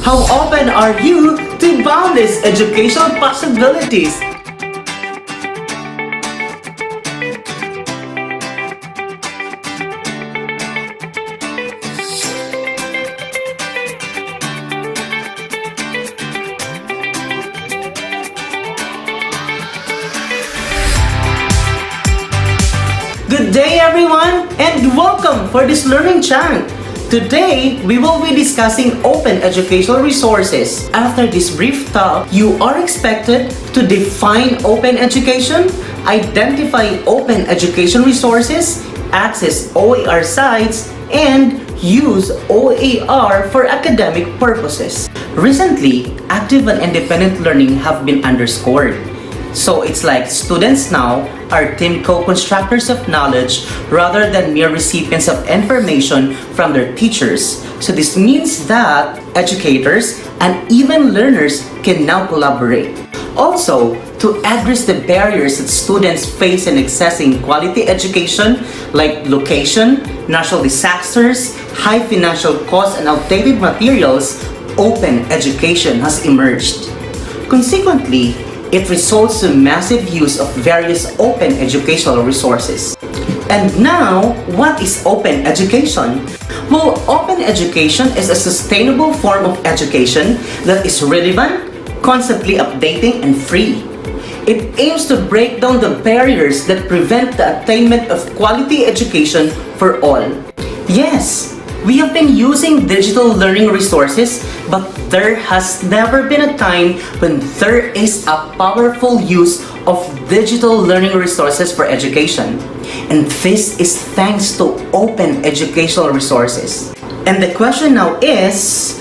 How open are you to boundless educational possibilities? Good day everyone and welcome for this learning channel. Today, we will be discussing open educational resources. After this brief talk, you are expected to define open education, identify open education resources, access OER sites, and use OER for academic purposes. Recently, active and independent learning have been underscored. So it's like students now are team co-constructors of knowledge rather than mere recipients of information from their teachers. So this means that educators and even learners can now collaborate. Also, to address the barriers that students face in accessing quality education like location, natural disasters, high financial costs, and outdated materials, open education has emerged. Consequently, it results in massive use of various open educational resources. And now, what is open education? Well, open education is a sustainable form of education that is relevant, constantly updating, and free. It aims to break down the barriers that prevent the attainment of quality education for all. Yes, we have been using digital learning resources, but there has never been a time when there is a powerful use of digital learning resources for education. And this is thanks to open educational resources. And the question now is,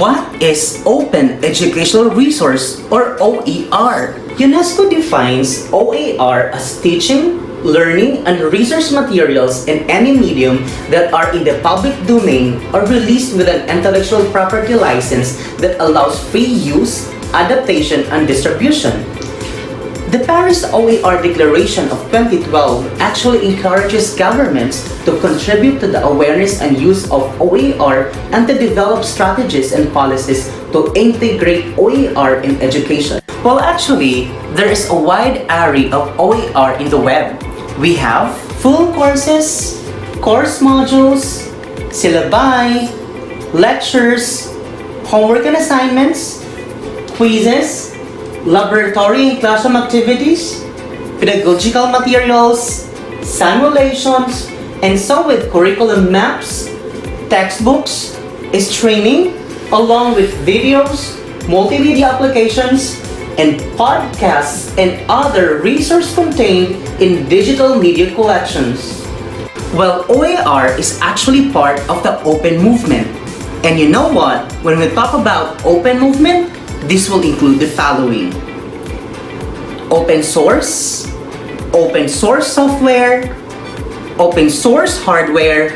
what is Open Educational Resource or OER? UNESCO defines OER as teaching, learning, and research materials in any medium that are in the public domain or released with an intellectual property license that allows free use, adaptation, and distribution. The Paris OER Declaration of 2012 actually encourages governments to contribute to the awareness and use of OER and to develop strategies and policies to integrate OER in education. Well, actually, there is a wide array of OER in the web. We have full courses, course modules, syllabi, lectures, homework and assignments, quizzes, laboratory and classroom activities, pedagogical materials, simulations, and so with curriculum maps, textbooks, streaming, along with videos, multimedia applications, and podcasts and other resources contained in digital media collections. Well, OER is actually part of the open movement. And you know what? When we talk about open movement, this will include the following: open source software, open source hardware,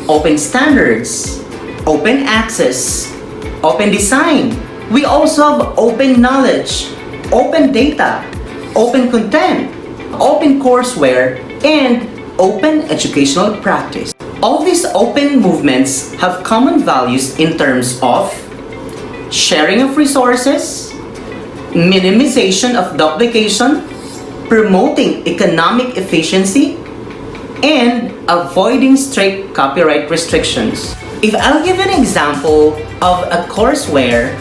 open standards, open access, open design. We also have open knowledge, open data, open content, open courseware, and open educational practice. All these open movements have common values in terms of sharing of resources, minimization of duplication, promoting economic efficiency, and avoiding strict copyright restrictions. If I'll give an example of a courseware,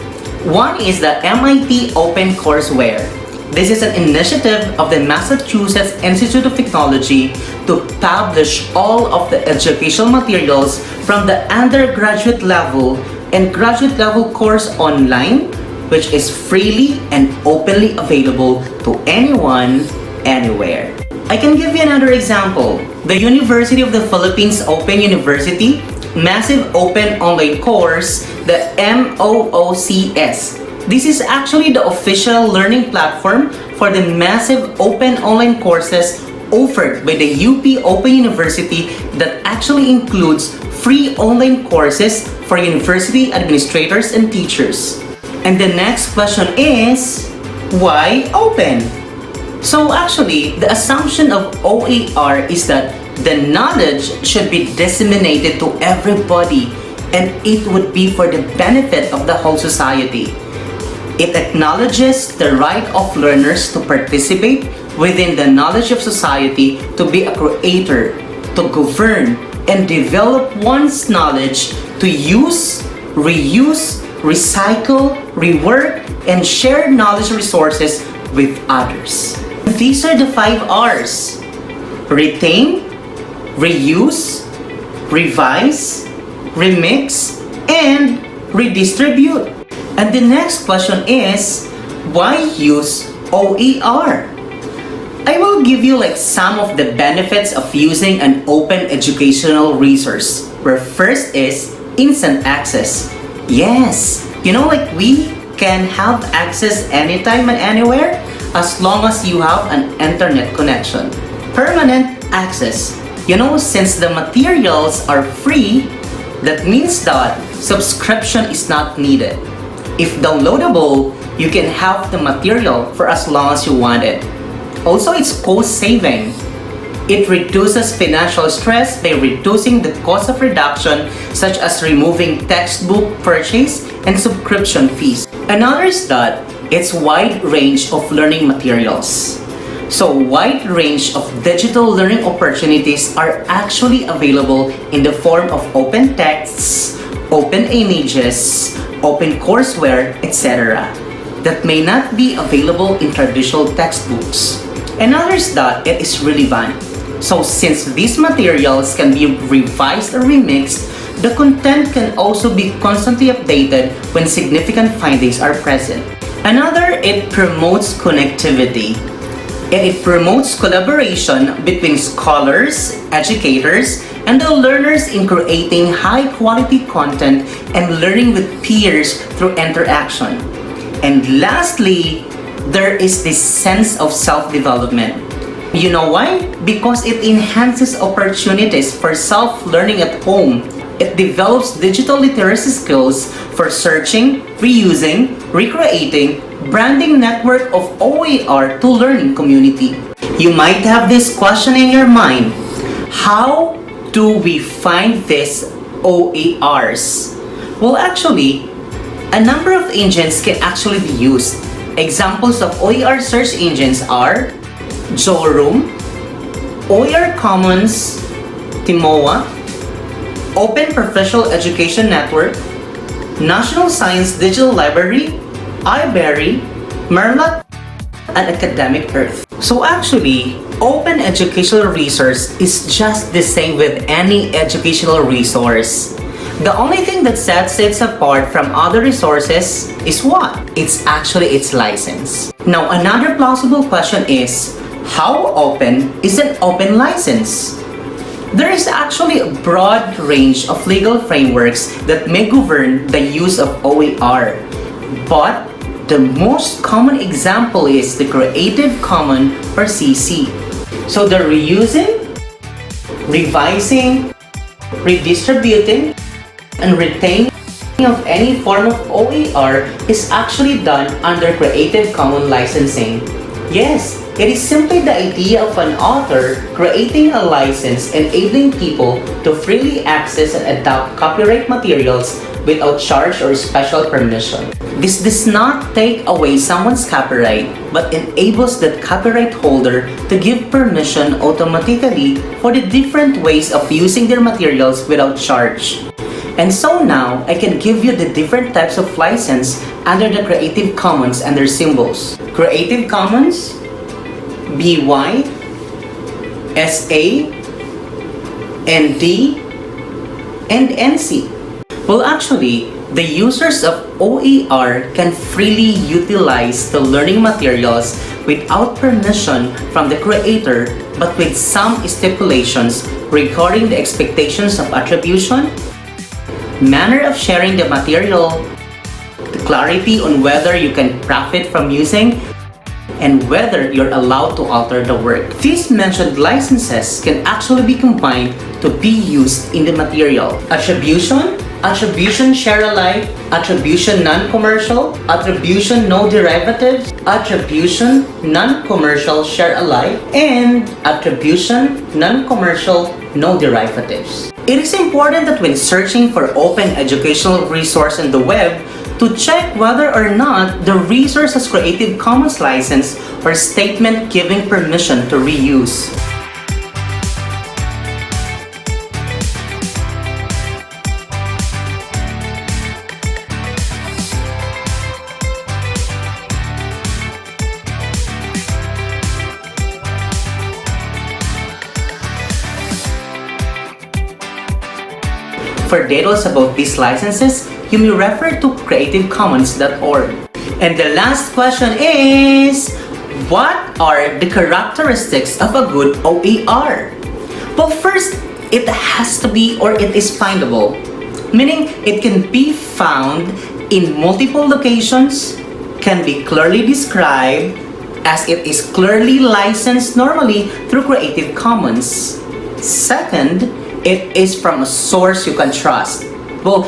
one is the MIT Open Courseware. This is an initiative of the Massachusetts Institute of Technology to publish all of the educational materials from the undergraduate level and graduate level course online, which is freely and openly available to anyone, anywhere. I can give you another example. The University of the Philippines Open University Massive Open Online Course, the MOOCs. This is actually the official learning platform for the massive open online courses offered by the UP Open University that actually includes free online courses for university administrators and teachers. And the next question is, why open? So actually, the assumption of OER is that the knowledge should be disseminated to everybody and it would be for the benefit of the whole society. It acknowledges the right of learners to participate within the knowledge of society, to be a creator, to govern, and develop one's knowledge to use, reuse, recycle, rework, and share knowledge resources with others. These are the 5 Rs: retain, reuse, revise, remix, and redistribute. And the next question is, why use OER? I will give you some of the benefits of using an open educational resource, where first is instant access. Yes, we can have access anytime and anywhere as long as you have an internet connection. Permanent access. Since the materials are free, that means that subscription is not needed. If downloadable, you can have the material for as long as you want it. Also, it's cost saving. It reduces financial stress by reducing the cost of reduction, such as removing textbook purchase and subscription fees. Another is that it's wide range of learning materials. So wide range of digital learning opportunities are actually available in the form of open texts, open images, open courseware, etc. that may not be available in traditional textbooks. Another is that it is relevant. So since these materials can be revised or remixed, the content can also be constantly updated when significant findings are present. Another, it promotes connectivity. And it promotes collaboration between scholars, educators, and the learners in creating high-quality content and learning with peers through interaction. And lastly, there is this sense of self-development. You know why? Because it enhances opportunities for self-learning at home. It develops digital literacy skills for searching, reusing, recreating, branding network of OER to learning community. You might have this question in your mind. How do we find these OERs? Well, actually, a number of engines can actually be used. Examples of OER search engines are Jorum, OER Commons, Timoa, Open Professional Education Network, National Science Digital Library, iBerry, Merlot, and Academic Earth. So actually, open educational resource is just the same with any educational resource. The only thing that sets it apart from other resources is what? It's actually its license. Now, another plausible question is, how open is an open license? There is actually a broad range of legal frameworks that may govern the use of OER, but the most common example is the Creative Commons or CC. So the reusing, revising, redistributing, and retaining of any form of OER is actually done under Creative Commons licensing. Yes, it is simply the idea of an author creating a license enabling people to freely access and adopt copyright materials without charge or special permission. This does not take away someone's copyright, but enables the copyright holder to give permission automatically for the different ways of using their materials without charge. And so now, I can give you the different types of license under the Creative Commons and their symbols. Creative Commons, BY, SA, ND, and NC. Well, actually, the users of OER can freely utilize the learning materials without permission from the creator, but with some stipulations regarding the expectations of attribution, manner of sharing the material, the clarity on whether you can profit from using, and whether you're allowed to alter the work. These mentioned licenses can actually be combined to be used in the material. Attribution, attribution share alike, attribution non-commercial, attribution no derivatives, attribution non-commercial share alike, and attribution non-commercial no derivatives. It is important that when searching for open educational resource on the web, to check whether or not the resource has Creative Commons license or statement giving permission to reuse. For details about these licenses, you may refer to creativecommons.org. And the last question is, what are the characteristics of a good OER? Well, first, it has to be or it is findable, meaning it can be found in multiple locations, can be clearly described, as it is clearly licensed normally through Creative Commons. Second, it is from a source you can trust. Well,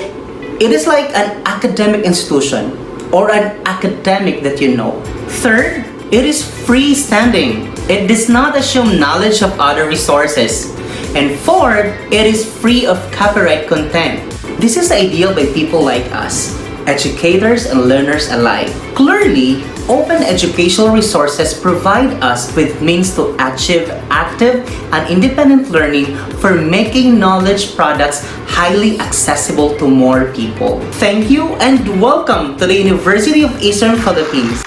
it is like an academic institution or an academic that you know. Third, it is freestanding. It does not assume knowledge of other resources. And fourth, it is free of copyright content. This is ideal by people like us, educators and learners alike. Clearly, open educational resources provide us with means to achieve active and independent learning for making knowledge products highly accessible to more people. Thank you and welcome to the University of Eastern Philippines.